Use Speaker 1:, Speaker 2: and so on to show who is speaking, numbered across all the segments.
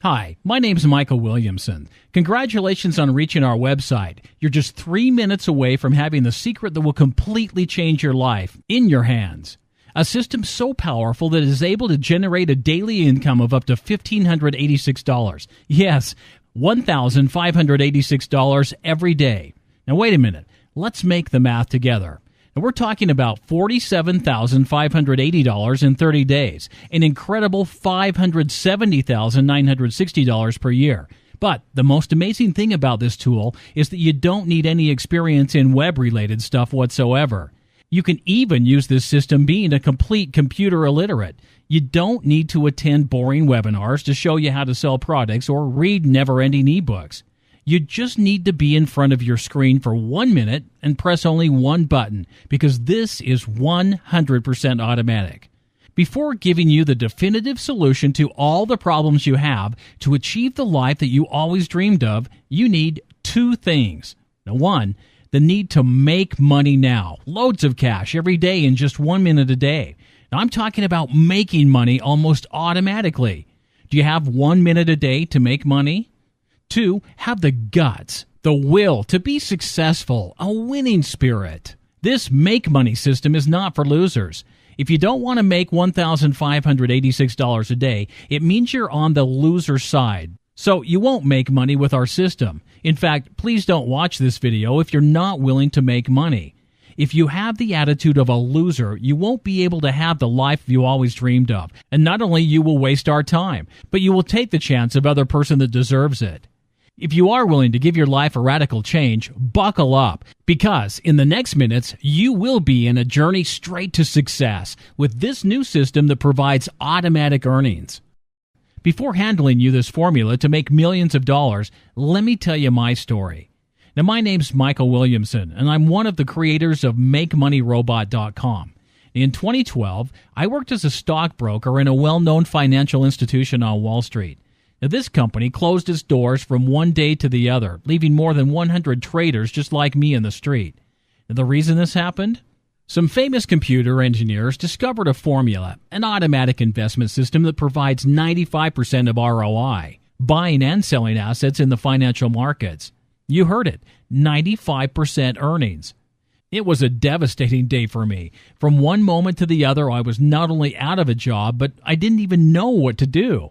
Speaker 1: Hi, my name's Michael Williamson. Congratulations on reaching our website. You're just 3 minutes away from having the secret that will completely change your life in your hands. A system so powerful that it is able to generate a daily income of up to $1,586. Yes, $1,586 every day. Now wait a minute. Let's make the math together. Now we're talking about $47,580 in 30 days, an incredible $570,960 per year. But the most amazing thing about this tool is that you don't need any experience in web-related stuff whatsoever. You can even use this system being a complete computer illiterate. You don't need to attend boring webinars to show you how to sell products or read never-ending ebooks. You just need to be in front of your screen for 1 minute and press only one button, because this is 100% automatic. Before giving you the definitive solution to all the problems you have to achieve the life that you always dreamed of, you need two things. Now, one, the need to make money now. Loads of cash every day in just 1 minute a day. Now, I'm talking about making money almost automatically. Do you have 1 minute a day to make money? Two, have the guts, the will to be successful, a winning spirit. This Make Money system is not for losers. If you don't want to make $1,586 a day, it means you're on the loser side. So you won't make money with our system. In fact, please don't watch this video if you're not willing to make money. If you have the attitude of a loser, you won't be able to have the life you always dreamed of. And not only you will waste our time, but you will take the chance of other person that deserves it. If you are willing to give your life a radical change, buckle up, because in the next minutes, you will be in a journey straight to success with this new system that provides automatic earnings. Before handling you this formula to make millions of dollars, let me tell you my story. Now, my name's Michael Williamson, and I'm one of the creators of MakeMoneyRobot.com. In 2012, I worked as a stockbroker in a well-known financial institution on Wall Street. Now, this company closed its doors from one day to the other, leaving more than 100 traders just like me in the street. Now, the reason this happened? Some famous computer engineers discovered a formula, an automatic investment system that provides 95% of ROI, buying and selling assets in the financial markets. You heard it, 95% earnings. It was a devastating day for me. From one moment to the other, I was not only out of a job, but I didn't even know what to do.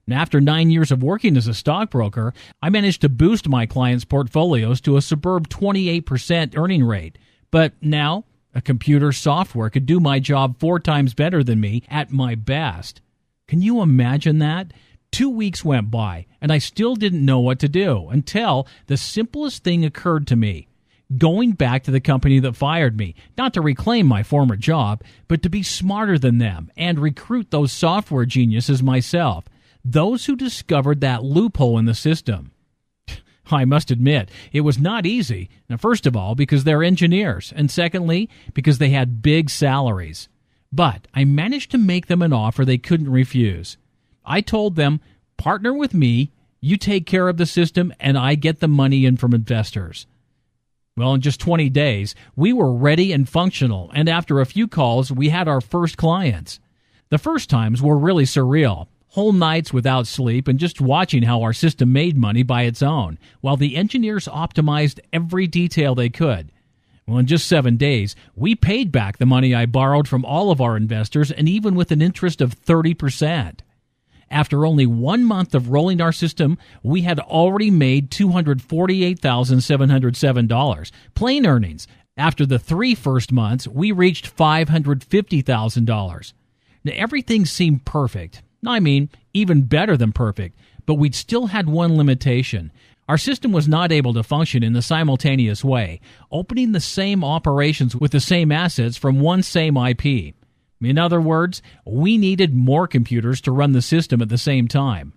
Speaker 1: And after 9 years of working as a stockbroker, I managed to boost my clients' portfolios to a superb 28% earning rate. But now, a computer software could do my job 4 times better than me at my best. Can you imagine that? 2 weeks went by, and I still didn't know what to do until the simplest thing occurred to me. Going back to the company that fired me, not to reclaim my former job, but to be smarter than them and recruit those software geniuses myself. Those who discovered that loophole in the system. I must admit, it was not easy. Now, first of all, because they're engineers, and secondly, because they had big salaries. But I managed to make them an offer they couldn't refuse. I told them, partner with me, you take care of the system, and I get the money in from investors. Well, in just 20 days, we were ready and functional, and after a few calls, we had our first clients. The first times were really surreal. Whole nights without sleep and just watching how our system made money by its own, while the engineers optimized every detail they could. Well, in just 7 days, we paid back the money I borrowed from all of our investors, and even with an interest of 30%. After only 1 month of rolling our system, we had already made $248,707, plain earnings. After the 3 first months, we reached $550,000. Now, everything seemed perfect. I mean, even better than perfect, but we'd still had one limitation. Our system was not able to function in the simultaneous way, opening the same operations with the same assets from one same IP. In other words, we needed more computers to run the system at the same time.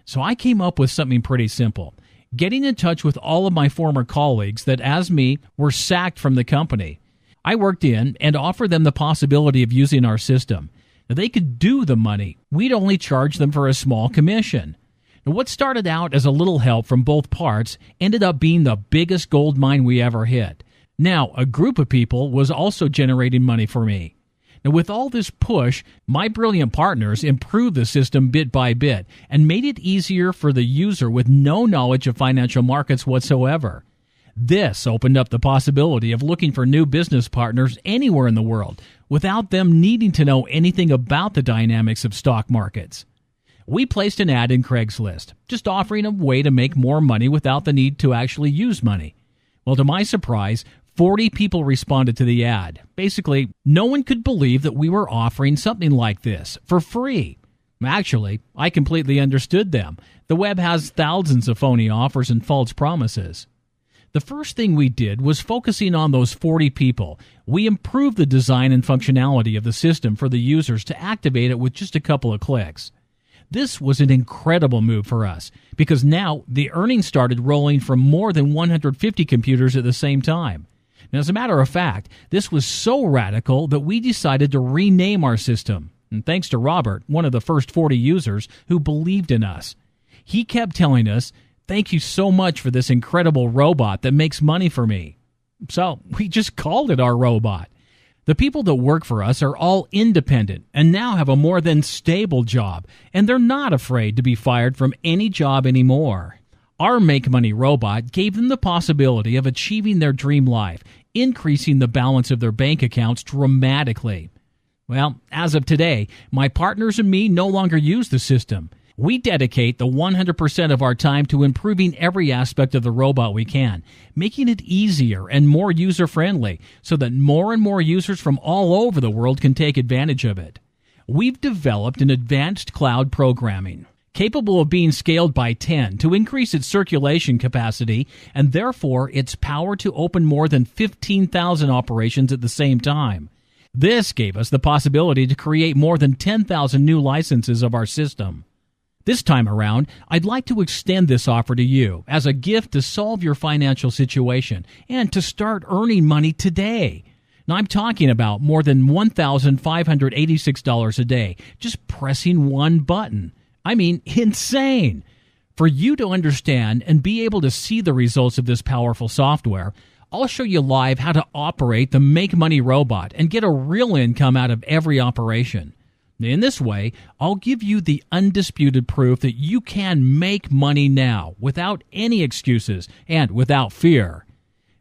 Speaker 1: So I came up with something pretty simple, getting in touch with all of my former colleagues that, as me, were sacked from the company. I worked in and offered them the possibility of using our system. They could do the money. We'd only charge them for a small commission. Now, what started out as a little help from both parts ended up being the biggest gold mine we ever hit. Now, a group of people was also generating money for me. Now, with all this push, my brilliant partners improved the system bit by bit and made it easier for the user with no knowledge of financial markets whatsoever. This opened up the possibility of looking for new business partners anywhere in the world without them needing to know anything about the dynamics of stock markets. We placed an ad in Craigslist, just offering a way to make more money without the need to actually use money. Well, to my surprise, 40 people responded to the ad. Basically, no one could believe that we were offering something like this for free. Actually, I completely understood them. The web has thousands of phony offers and false promises. The first thing we did was focusing on those 40 people. We improved the design and functionality of the system for the users to activate it with just a couple of clicks. This was an incredible move for us because now the earnings started rolling from more than 150 computers at the same time. Now, as a matter of fact, this was so radical that we decided to rename our system. And thanks to Robert, one of the first 40 users who believed in us. He kept telling us, "Thank you so much for this incredible robot that makes money for me." So we just called it our robot. The people that work for us are all independent and now have a more than stable job, and they're not afraid to be fired from any job anymore. Our MakeMoney robot gave them the possibility of achieving their dream life, increasing the balance of their bank accounts dramatically. Well, as of today, my partners and me no longer use the system. We dedicate the 100% of our time to improving every aspect of the robot we can, making it easier and more user-friendly so that more and more users from all over the world can take advantage of it. We've developed an advanced cloud programming capable of being scaled by 10 to increase its circulation capacity and therefore its power to open more than 15,000 operations at the same time. This gave us the possibility to create more than 10,000 new licenses of our system. This time around, I'd like to extend this offer to you as a gift to solve your financial situation and to start earning money today. Now, I'm talking about more than $1,586 a day, just pressing one button. I mean, insane! For you to understand and be able to see the results of this powerful software, I'll show you live how to operate the MakeMoney robot and get a real income out of every operation. In this way, I'll give you the undisputed proof that you can make money now without any excuses and without fear.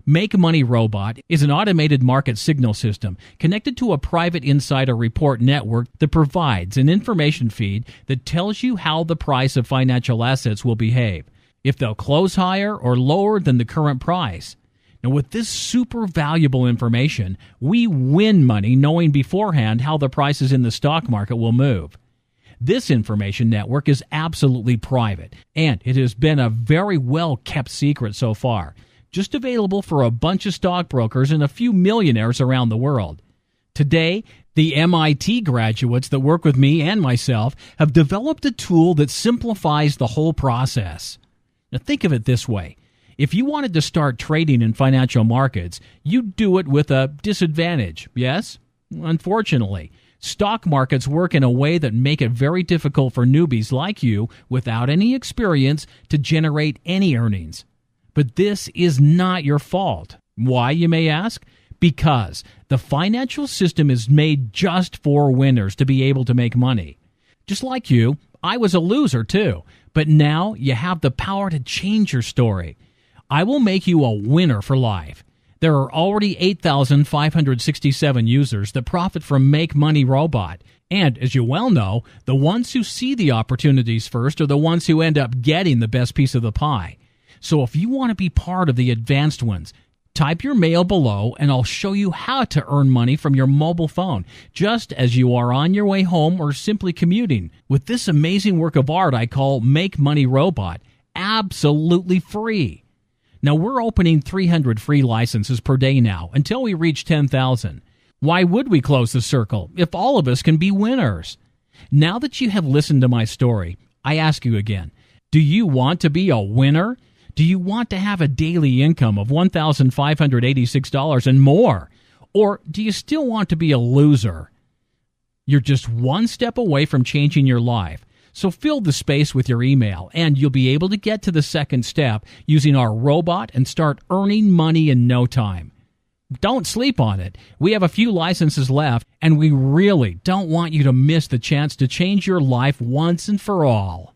Speaker 1: MakeMoney Robot is an automated market signal system connected to a private insider report network that provides an information feed that tells you how the price of financial assets will behave, if they'll close higher or lower than the current price. Now, with this super valuable information, we win money knowing beforehand how the prices in the stock market will move. This information network is absolutely private, and it has been a very well-kept secret so far, just available for a bunch of stockbrokers and a few millionaires around the world. Today, the MIT graduates that work with me and myself have developed a tool that simplifies the whole process. Now, think of it this way. If you wanted to start trading in financial markets, you'd do it with a disadvantage, yes? Unfortunately, stock markets work in a way that make it very difficult for newbies like you without any experience to generate any earnings. But this is not your fault. Why, you may ask? Because the financial system is made just for winners to be able to make money. Just like you, I was a loser too, but now you have the power to change your story. I will make you a winner for life. There are already 8,567 users that profit from MakeMoney Robot. And as you well know, the ones who see the opportunities first are the ones who end up getting the best piece of the pie. So if you want to be part of the advanced ones, type your mail below and I'll show you how to earn money from your mobile phone, just as you are on your way home or simply commuting, with this amazing work of art I call MakeMoney Robot, absolutely free. Now, we're opening 300 free licenses per day now until we reach 10,000. Why would we close the circle if all of us can be winners? Now that you have listened to my story, I ask you again, do you want to be a winner? Do you want to have a daily income of $1,586 and more? Or do you still want to be a loser? You're just one step away from changing your life. So fill the space with your email, and you'll be able to get to the second step using our robot and start earning money in no time. Don't sleep on it. We have a few licenses left, and we really don't want you to miss the chance to change your life once and for all.